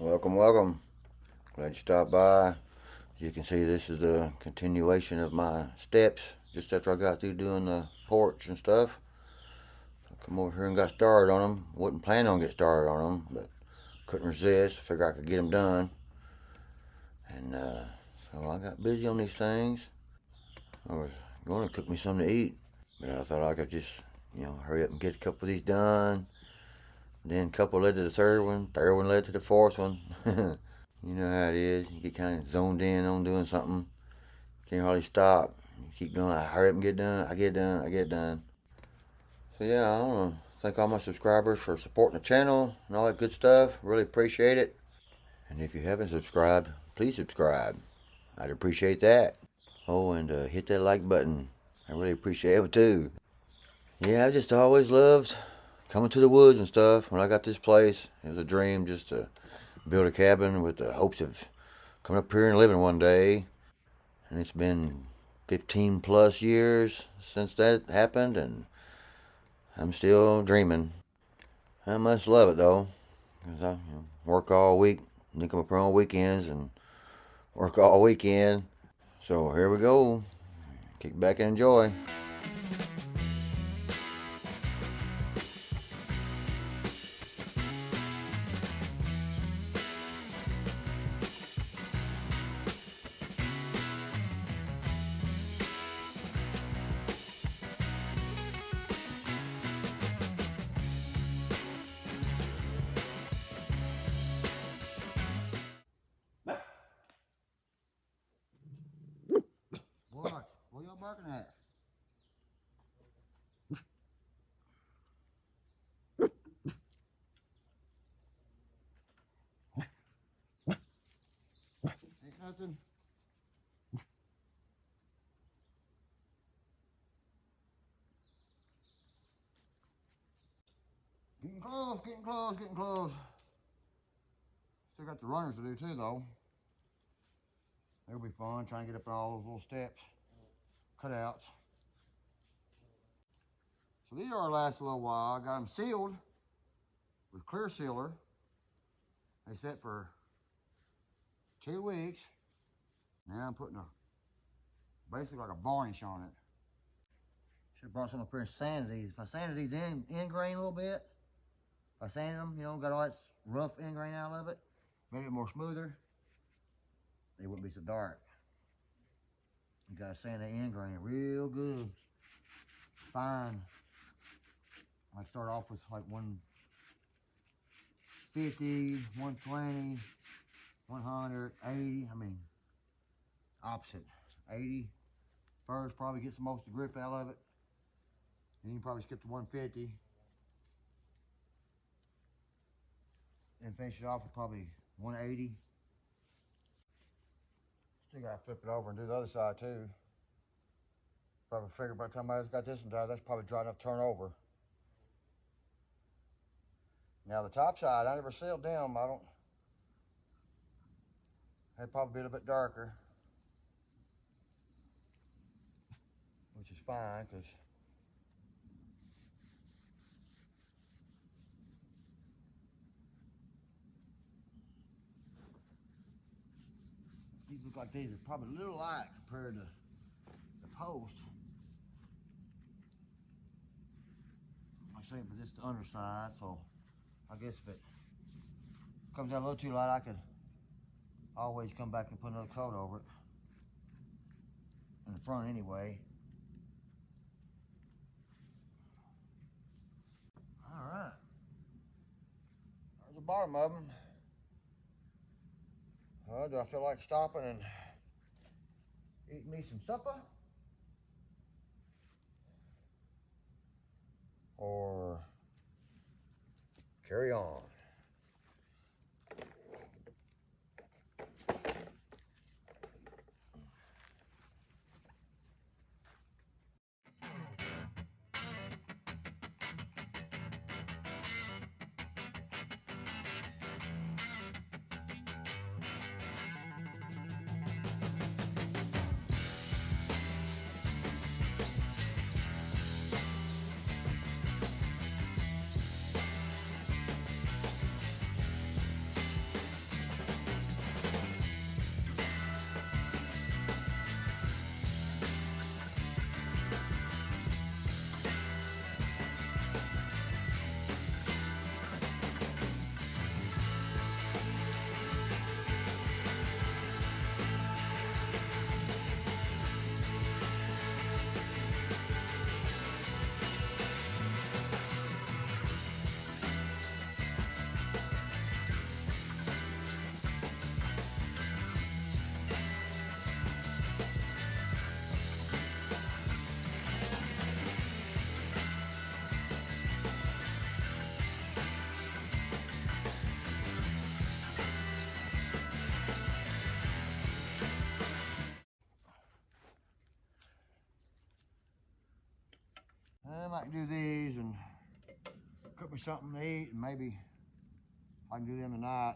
Welcome, welcome. Glad you stopped by. As you can see, this is the continuation of my steps just after I got through doing the porch and stuff. I come over here and got started on them. Wasn't planning on getting started on them, but couldn't resist. Figured I could get them done. And so I got busy on these things. I was going to cook me something to eat, but I thought I could just, hurry up and get a couple of these done. Then a couple led to the third one led to the fourth one. You know how it is. You get kind of zoned in on doing something. Can't hardly stop. You keep going. I hurry up and get done. I get done. I get done. So yeah, I want to thank all my subscribers for supporting the channel and all that good stuff. Really appreciate it. And if you haven't subscribed, please subscribe. I'd appreciate that. Oh, and hit that like button. I really appreciate it too. Yeah, I just always loved coming to the woods and stuff. When I got this place, it was a dream just to build a cabin with the hopes of coming up here and living one day. And it's been 15 plus years since that happened, and I'm still dreaming. I must love it though, because I work all week, then come up here on weekends and work all weekend. So here we go. Kick back and enjoy. What y'all barking at? Ain't nothing. Getting close, getting close, getting close. Still got the runners to do too though. It'll be fun trying to get up all those little steps, cutouts. So these are last a little while. I got them sealed with clear sealer. They set for 2 weeks. Now I'm putting basically like a varnish on it. Should have brought some up here and sanded these. If I sanded these in grain a little bit, if I sanded them, got all that rough end grain out of it, made it more smoother, they wouldn't be so dark. You gotta sand that end grain real good, fine. I start off with like 150, 120, 100, 80. I mean, opposite. 80 first, probably gets the most grip out of it. Then you can probably skip to 150. And finish it off with probably 180. Still gotta flip it over and do the other side too. Probably figure by the time I got this one done, that's probably dry enough to turn over. Now the top side, I never sealed them. They'd probably be a little bit darker, which is fine because these look like these are probably a little light compared to the post. Like I say, but this is the underside, so I guess if it comes out a little too light, I could always come back and put another coat over it. In the front anyway. Alright. There's the bottom of them. Well, do I feel like stopping and eating me some supper? Or carry on? something to eat, and maybe I can do them tonight.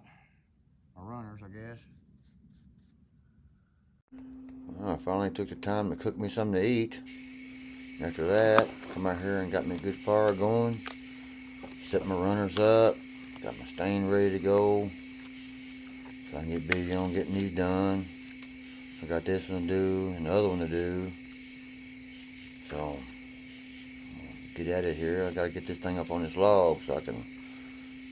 My runners, I guess. Well, I finally took the time to cook me something to eat. After that, come out here and got me a good fire going. Set my runners up. Got my stain ready to go. So I can get busy on getting these done. I got this one to do and the other one to do. So, get at it here. I gotta get this thing up on this log so I can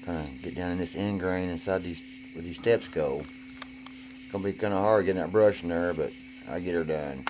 kind of get down in this end grain inside these, where these steps go. It's gonna be kind of hard getting that brush in there, but I get her done.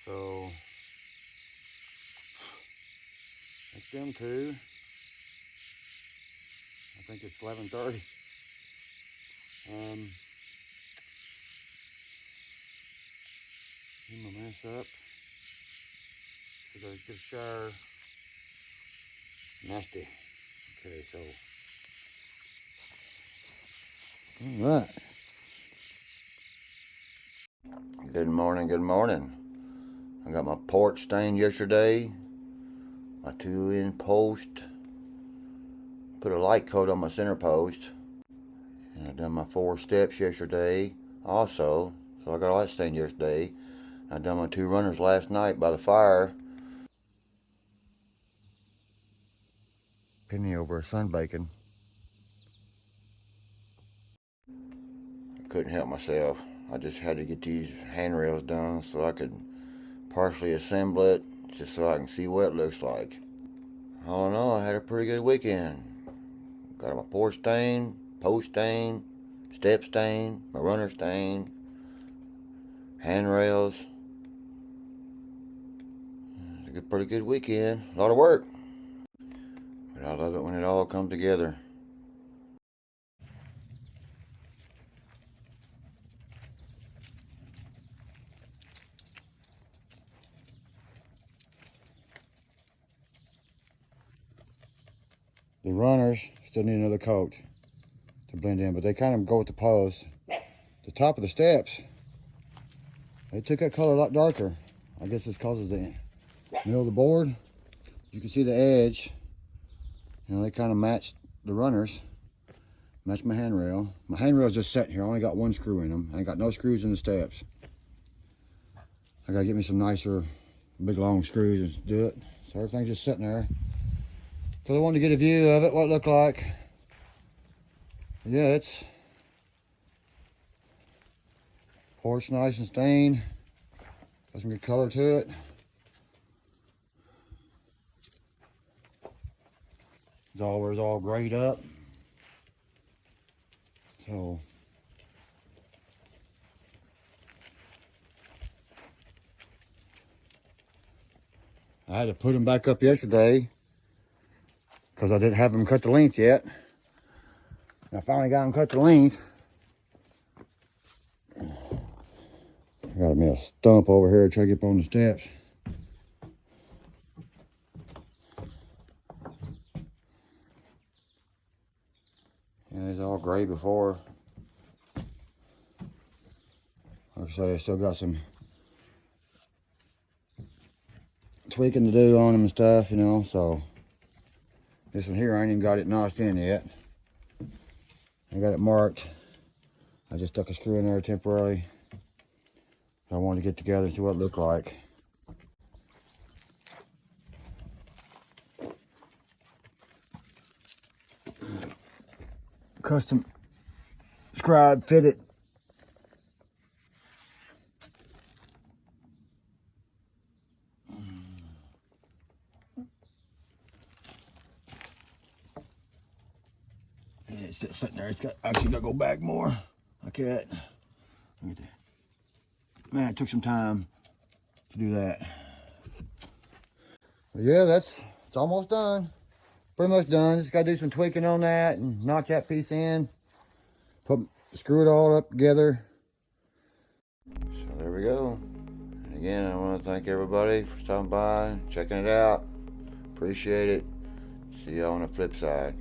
So, that's them two. I think it's 11:30. Get my mess up. Should I get a shower? Nasty. Okay, so. All right. Good morning, good morning. I got my porch stained yesterday. My 2-inch post. Put a light coat on my center post. And I done my 4 steps yesterday also. So I got all that stained yesterday. I done my 2 runners last night by the fire. Penny over sunbaking. I couldn't help myself. I just had to get these handrails done so I could partially assemble it, just so I can see what it looks like. All in all, I had a pretty good weekend. Got my porch stain, post stain, step stain, my runner stain, handrails. It's a pretty good weekend. A lot of work. But I love it when it all comes together. The runners still need another coat to blend in, but they kind of go with the post. The top of the steps, they took that color a lot darker. I guess it's because of the middle of the board. You can see the edge. You know, they kind of match the runners. Match my handrail. My handrail's just sitting here. I only got 1 screw in them. I ain't got no screws in the steps. I gotta get me some nicer, big long screws and do it. So everything's just sitting there. Because I wanted to get a view of it, what it looked like. Yeah, it's porch nice and stained. Got some good color to it. It's all grayed up. So I had to put them back up yesterday because I didn't have them cut the length yet. I finally got them cut the length. I got me a stump over here to try to get up on the steps. Yeah, it's all gray before. Like I say, I still got some tweaking to do on them and stuff, you know, so this one here, I ain't even got it notched in yet. I got it marked. I just stuck a screw in there temporarily. I wanted to get together and see what it looked like. Custom scribe fitted. And it's just sitting there. It's got actually got to go back more like that. Look at that. Man, it took some time to do that. But yeah, it's almost done. Pretty much done. Just got to do some tweaking on that and notch that piece in. Screw it all up together. So there we go. And again, I want to thank everybody for stopping by and checking it out. Appreciate it. See y'all on the flip side.